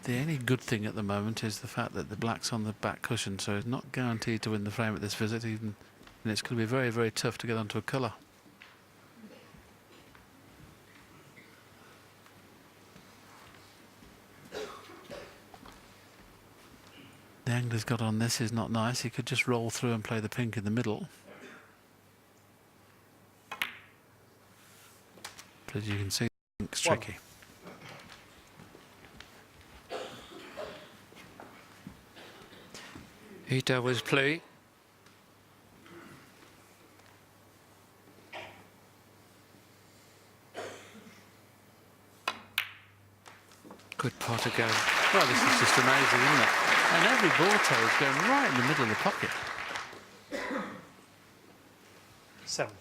The only good thing at the moment is the fact that the black's on the back cushion, so it's not guaranteed to win the frame at this visit, even, and it's going to be very, very tough to get onto a colour. The angle he's got on this is not nice. He could just roll through and play the pink in the middle. But as you can see, it's tricky. 8 hours play. Good pot again. Well, this is just amazing, isn't it? And every ball toe is going right in the middle of the pocket. 7.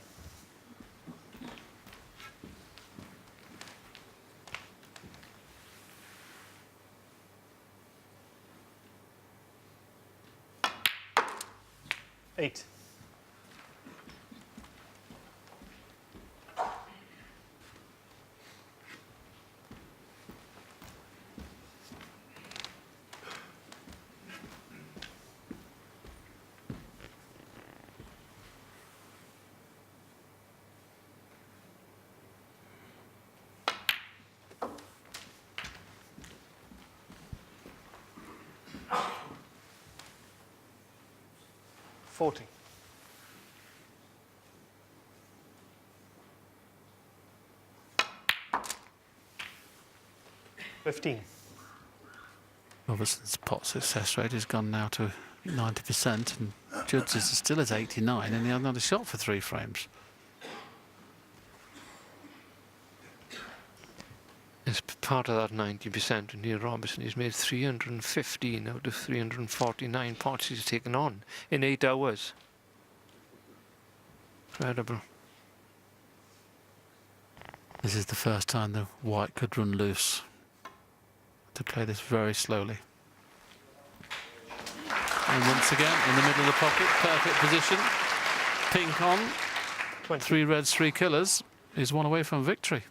Eight. $40. 15. Robertson's pot success rate has gone now to 90%, and Judd's is still at 89, and he hasn't had a shot for 3 frames. As part of that 90%, and Neil Robertson has made 315 out of 349 pots he's taken on in 8 hours. Incredible. This is the first time the white could run loose. To play this very slowly. And once again, in the middle of the pocket, perfect position. Pink on, 20. 3 reds, 3 colours, is 1 away from victory.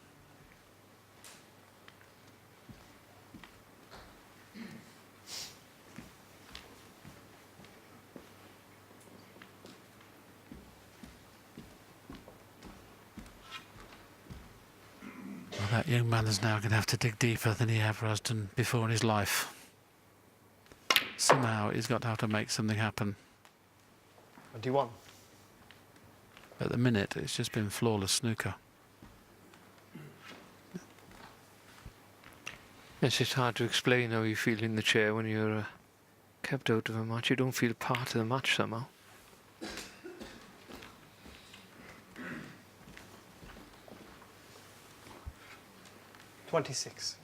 Well, that young man is now going to have to dig deeper than he ever has done before in his life. Somehow he's got to have to make something happen. 21. At the minute, it's just been flawless snooker. It's just hard to explain how you feel in the chair when you're kept out of a match. You don't feel part of the match somehow. $26.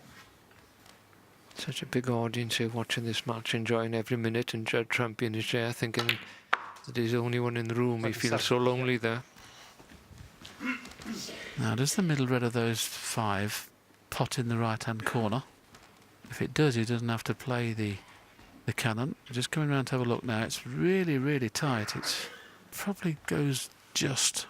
Such a big audience here watching this match, enjoying every minute, and Judd Trumpy in his chair thinking that he's the only one in the room. He feels so lonely there. Now, does the middle red of those 5 pot in the right-hand corner? If it does, he doesn't have to play the cannon. Just coming around to have a look now. It's really, really tight. It probably goes just.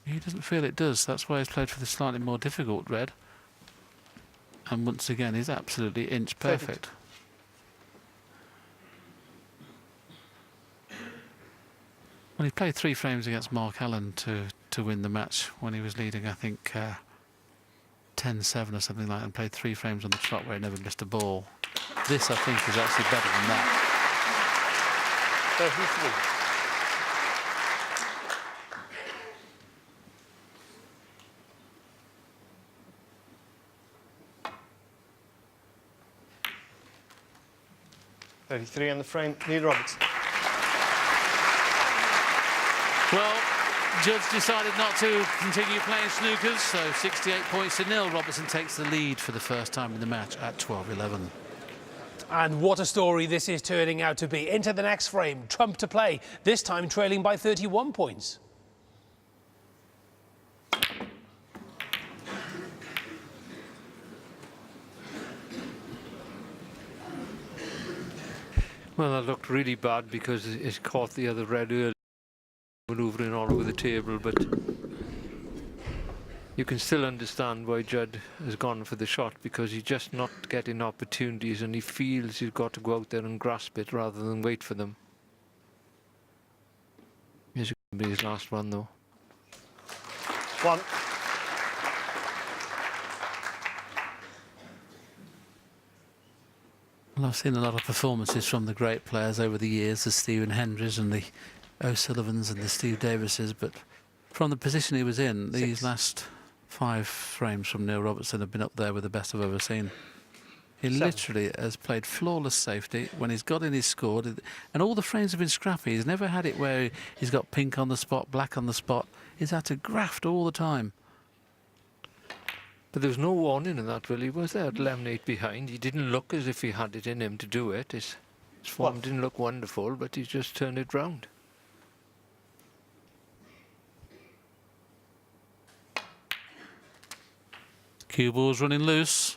He doesn't feel it does. That's why he's played for the slightly more difficult red. And once again, he's absolutely inch perfect. Well, he played 3 frames against Mark Allen to win the match when he was leading, I think, 10-7 or something like that, and played 3 frames on the trot where he never missed a ball. This, I think, is actually better than that. 33. $33 on the frame. Neil Robertson. Well, Judd's decided not to continue playing snookers, so 68 points to 0. Robertson takes the lead for the first time in the match at 12-11. And what a story this is turning out to be. Into the next frame, Trump to play, this time trailing by 31 points. Well, that looked really bad because it caught the other red early, manoeuvring all over the table, but You can still understand why Judd has gone for the shot, because he's just not getting opportunities and he feels he's got to go out there and grasp it rather than wait for them. Here's going to be his last one though. 1. Well, I've seen a lot of performances from the great players over the years, the Stephen Hendrys and the O'Sullivans and the Steve Davises, but from the position he was in, these 6. last 5 frames from Neil Robertson have been up there with the best I've ever seen. He 7. literally has played flawless safety. When he's got in, he's scored. And all the frames have been scrappy. He's never had it where he's got pink on the spot, black on the spot. He's had to graft all the time. But there was no warning in that, really, was there? At 11-8 behind, he didn't look as if he had it in him to do it. His form What? didn't look wonderful, but he just turned it round. Cue ball's running loose.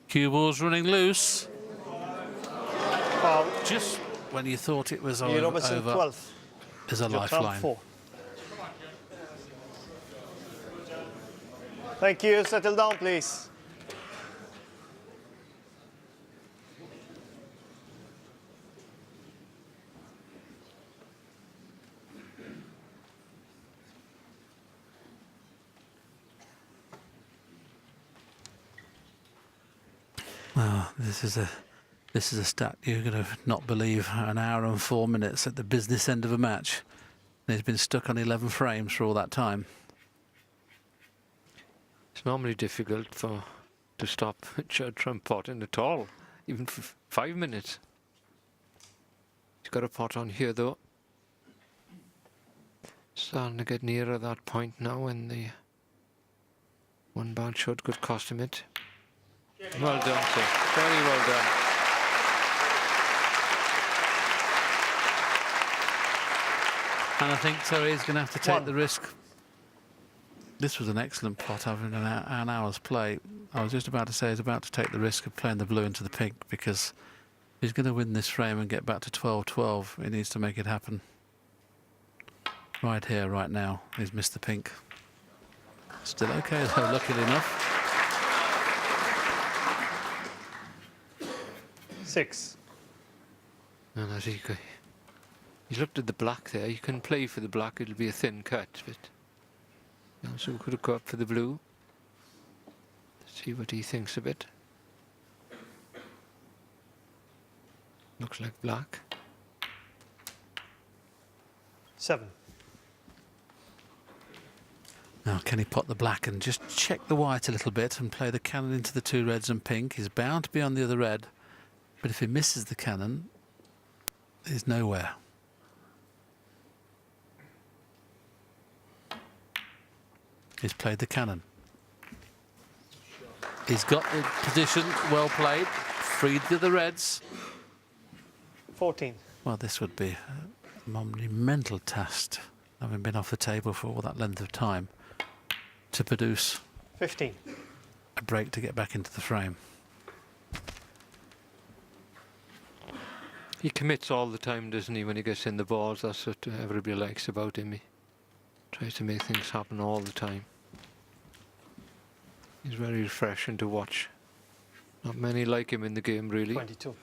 Cue ball's running loose. Foul. Just when you thought it was Neil over, Robertson, 12th. is a Your time, lifeline. 4. Thank you. Settle down, please. Well, this is a stat you're going to not believe. An hour and 4 minutes at the business end of a match. And he's been stuck on 11 frames for all that time. It's normally difficult to stop Judd Trump potting at all, even for 5 minutes. He's got a pot on here though. Starting to get nearer that point now when the one bad shot could cost him it. Well done, sir. Very well done. And I think so he's going to have to take 1. the risk. This was an excellent pot having an hour's play. I was just about to say he's about to take the risk of playing the blue into the pink, because if he's going to win this frame and get back to 12-12, he needs to make it happen. Right here, right now, he's missed the pink. Still okay though, luckily enough. 6. And as he looked at the black there. You can play for the black, it'll be a thin cut, but he also could have got up for the blue. Let's see what he thinks of it. Looks like black. 7. Now, can he pot the black and just check the white a little bit and play the cannon into the 2 reds and pink? He's bound to be on the other red, but if he misses the cannon, he's nowhere. He's played the cannon. He's got the position well played, freed the other reds. 14. Well, this would be a monumental task, having been off the table for all that length of time, to produce 15. a break to get back into the frame. He commits all the time, doesn't he, when he gets in the balls? That's what everybody likes about him. He tries to make things happen all the time. He's very refreshing to watch. Not many like him in the game, really. 22.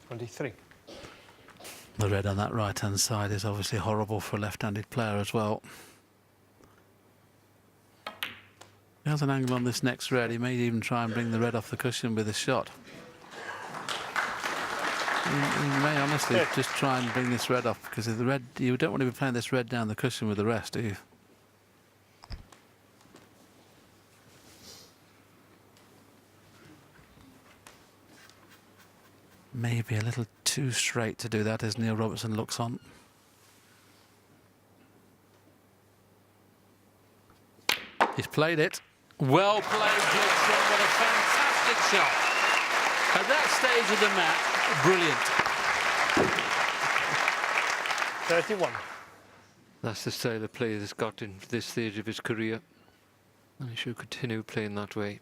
$23. The red on that right-hand side is obviously horrible for a left-handed player as well. He has an angle on this next red. He may even try and bring the red off the cushion with a shot. He may honestly just try and bring this red off, because if the red, you don't want to be playing this red down the cushion with the rest, do you? Maybe a little too straight to do that as Neil Robertson looks on. He's played it. Well played, Gibson. What a fantastic shot. At that stage of the match, brilliant. 31. That's the style of play that's got in this stage of his career. And he should continue playing that way.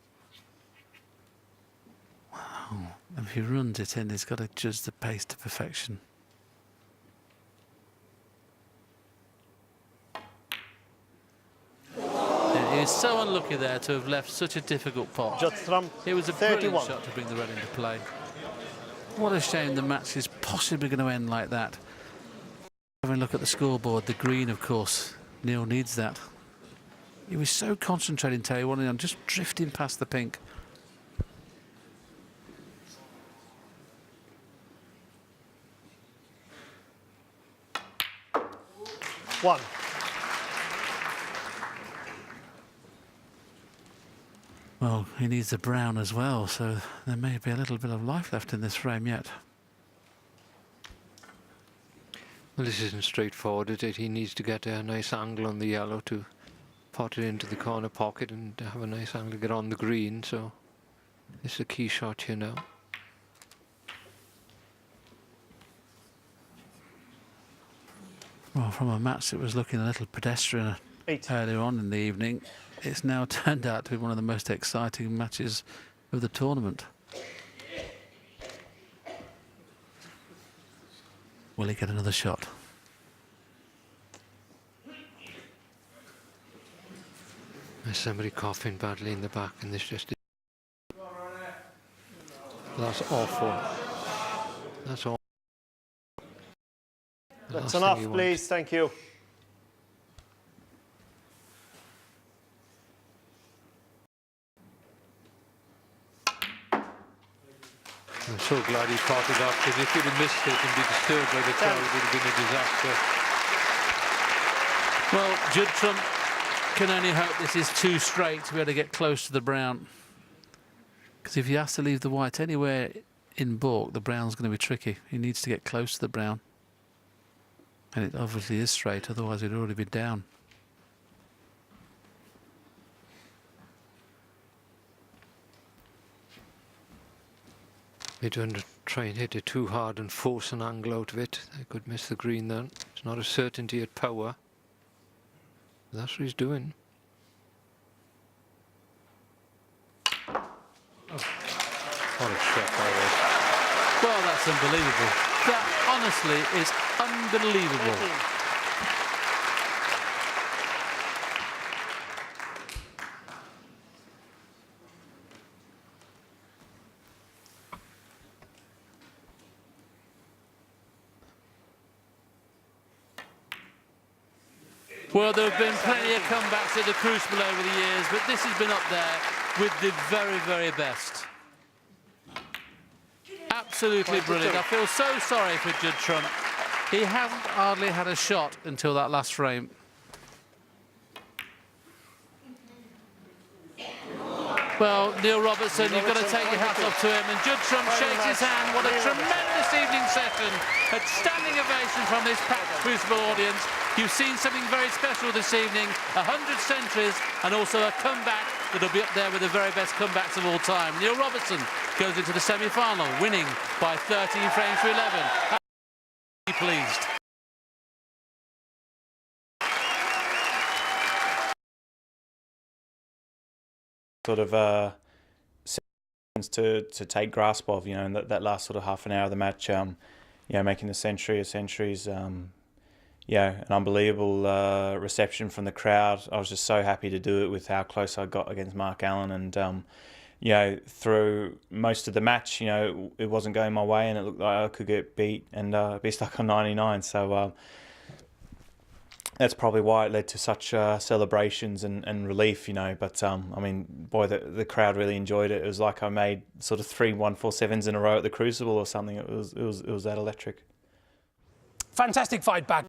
Wow. If he runs it in, he's got to judge the pace to perfection. He's so unlucky there to have left such a difficult pot. Jutram, It was a brilliant 31. shot to bring the red into play. What a shame the match is possibly going to end like that. Having a look at the scoreboard, the green, of course. Neil needs that. He was so concentrating, Terry, on just drifting past the pink. One. Well, he needs the brown as well, so there may be a little bit of life left in this frame yet. Well, this isn't straightforward, is it? He needs to get a nice angle on the yellow to pot it into the corner pocket and have a nice angle to get on the green, so this is a key shot here now. Well, from a match that was looking a little pedestrian 8. earlier on in the evening, it's now turned out to be one of the most exciting matches of the tournament. Will he get another shot? There's somebody coughing badly in the back, and this just... That's awful. That's awful. That's enough, please. Thank you. I'm so glad he potted up, because if he'd have missed it and be disturbed by the crowd, it would have been a disaster. Well, Jutram can only hope this is too straight to be able to get close to the brown. Because if he has to leave the white anywhere in baulk, the brown's going to be tricky. He needs to get close to the brown. And it obviously is straight, otherwise it'd already be down. They don't try and hit it too hard and force an angle out of it. They could miss the green then. It's not a certainty at power. That's what he's doing. Oh. What a shot that was. Well, that's unbelievable. That honestly is unbelievable. 18. Well, there have been plenty of comebacks at the Crucible over the years, but this has been up there with the very, very best. Absolutely brilliant. I feel so sorry for Jutram. He hasn't hardly had a shot until that last frame. Well, Neil Robertson, you've got to take your hat off to him. And Jutram shakes his hand. What a tremendous evening session. A standing ovation from this packed Crucible audience. You've seen something very special this evening. 100 centuries and also a comeback that'll be up there with the very best comebacks of all time. Neil Robertson goes into the semi-final, winning by 13 frames to 11. I'm pleased. Sort of to take grasp of, you know, in that last sort of half an hour of the match, you know, making the century of centuries, yeah, an unbelievable reception from the crowd. I was just so happy to do it with how close I got against Mark Allen, and you know, through most of the match, you know, it wasn't going my way, and it looked like I could get beat and be stuck on 99. So that's probably why it led to such celebrations and relief, you know. But I mean, boy, the crowd really enjoyed it. It was like I made sort of 3 147s in a row at the Crucible or something. It was that electric. Fantastic fight back.